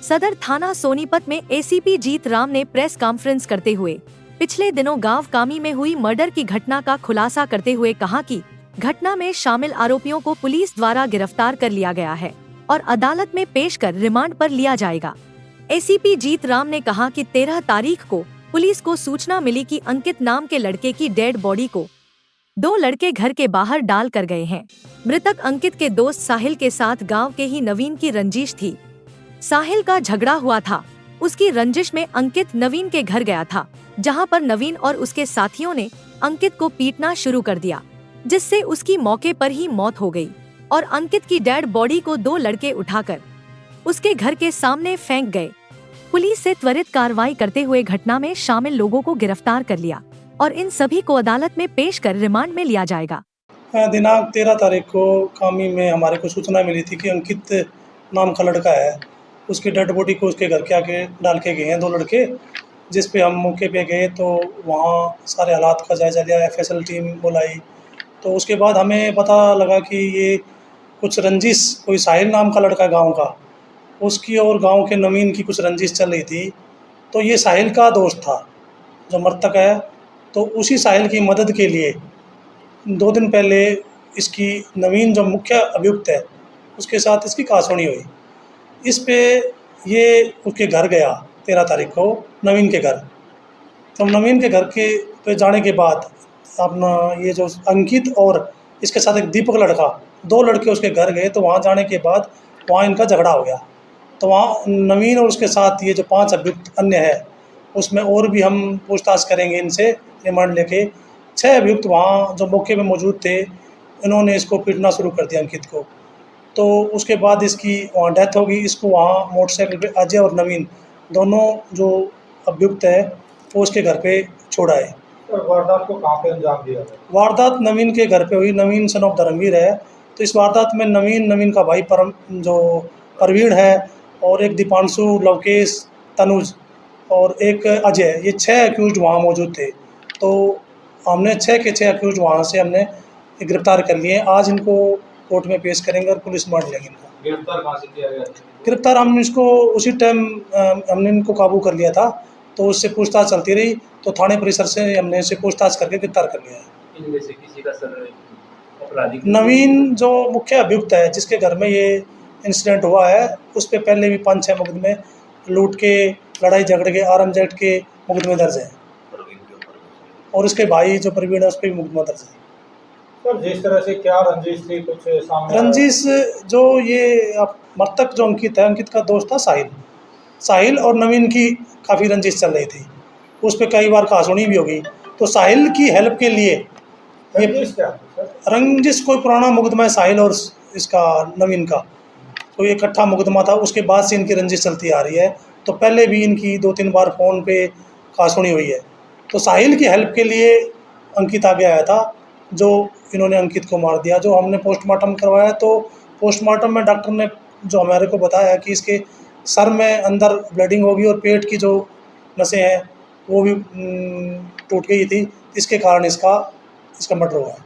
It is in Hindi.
सदर थाना सोनीपत में एसीपी जीत राम ने प्रेस कॉन्फ्रेंस करते हुए पिछले दिनों गांव कामी में हुई मर्डर की घटना का खुलासा करते हुए कहा कि घटना में शामिल आरोपियों को पुलिस द्वारा गिरफ्तार कर लिया गया है और अदालत में पेश कर रिमांड पर लिया जाएगा। एसीपी जीत राम ने कहा कि 13 तारीख को पुलिस को सूचना मिली कि अंकित नाम के लड़के की डेड बॉडी को 2 लड़के घर के बाहर डाल कर गए हैं। मृतक अंकित के दोस्त साहिल के साथ गांव के ही नवीन की रंजिश थी। साहिल का झगड़ा हुआ था। उसकी रंजिश में अंकित नवीन के घर गया था, जहां पर नवीन और उसके साथियों ने अंकित को पीटना शुरू कर दिया, जिससे उसकी मौके पर ही मौत हो गई और अंकित की डेड बॉडी को 2 लड़के उठाकर उसके घर के सामने फेंक गए। पुलिस से त्वरित कार्रवाई करते हुए घटना में शामिल लोगों को गिरफ्तार कर लिया और इन सभी को अदालत में पेश कर रिमांड में लिया जाएगा। दिनांक 13 तारीख को कामी में हमारे को सूचना मिली थी कि अंकित नाम का लड़का है, उसकी डेड बॉडी को उसके घर के आगे डाल के गए हैं 2 लड़के। जिस पे हम मौके पे गए तो वहाँ सारे हालात का जायज़ा लिया, एफएसएल टीम बुलाई। तो उसके बाद हमें पता लगा कि ये कुछ रंजिश, कोई साहिल नाम का लड़का गांव का, उसकी और गांव के नवीन की कुछ रंजिश चल रही थी। तो ये साहिल का दोस्त था जो मृतक है। तो उसी साहिल की मदद के लिए 2 दिन पहले इसकी नवीन जो मुख्य अभियुक्त है उसके साथ इसकी कहासुनी हुई। इस पे ये उसके घर गया 13 तारीख को, नवीन के घर। तो नवीन के घर के पे जाने के बाद अपना ये जो अंकित और इसके साथ एक दीपक लड़का, 2 लड़के उसके घर गए। तो वहाँ जाने के बाद वहाँ इनका झगड़ा हो गया। तो वहाँ नवीन और उसके साथ ये जो 5 अभियुक्त अन्य है, उसमें और भी हम पूछताछ करेंगे इनसे रिमांड लेके। 6 अभियुक्त वहाँ जो मौके पे मौजूद थे, इन्होंने इसको पीटना शुरू कर दिया अंकित को। तो उसके बाद इसकी वहाँ डेथ होगी। इसको वहाँ मोटरसाइकिल पे अजय और नवीन दोनों जो अभियुक्त है वो उसके घर पे छोड़ा है। और वारदात को कहाँ पे अंजाम दिया है? वारदात नवीन के घर पे हुई। नवीन सन ऑफ धर्मवीर है। तो इस वारदात में नवीन का भाई परवीन है और एक दीपांशु, लवकेश, तनुज और एक अजय, ये 6 एक्यूज वहाँ मौजूद थे। तो हमने 6 के 6 एक्यूज वहाँ से हमने गिरफ्तार कर लिए। आज इनको कोर्ट में पेश करेंगे और पुलिस मान लेंगे इनका। गिरफ्तार कहाँ से किया गया? गिरफ्तार हम इसको उसी टाइम हमने इनको काबू कर लिया था। तो उससे पूछताछ चलती रही, तो थाने परिसर से हमने इसे पूछताछ करके गिरफ्तार कर लिया है। इनमें से किसी का सर आपराधिक नवीन जो मुख्य अभियुक्त है जिसके घर में ये इंसिडेंट हुआ है, उस पर पहले भी 5-6 मुकदमे लूट के, लड़ाई झगड़े के, आर्म्स एक्ट के मुकदमे दर्ज हैं और उसके भाई जो प्रवीण है उस पर भी मुकदमा दर्ज है। सर, जिस तरह से क्या रंजिश थी कुछ सामने रंजिश जो ये मृतक जो अंकित है, अंकित का दोस्त था साहिल और नवीन की काफ़ी रंजिश चल रही थी। उस पर कई बार कहासुनी भी होगी। तो साहिल की हेल्प के लिए ये रंजिश कोई पुराना मुकदमा है साहिल और इसका नवीन का, कोई इकट्ठा मुकदमा था। उसके बाद से इनकी रंजिश चलती आ रही है। तो पहले भी इनकी 2-3 बार फ़ोन पे कहासुनी हुई है। तो साहिल की हेल्प के लिए अंकित आगे आया था, जो इन्होंने अंकित को मार दिया। जो हमने पोस्टमार्टम करवाया, तो पोस्टमार्टम में डॉक्टर ने जो हमारे को बताया कि इसके सर में अंदर ब्लीडिंग होगी और पेट की जो नसें हैं वो भी टूट गई थी। इसके कारण इसका मर्डर हुआ है।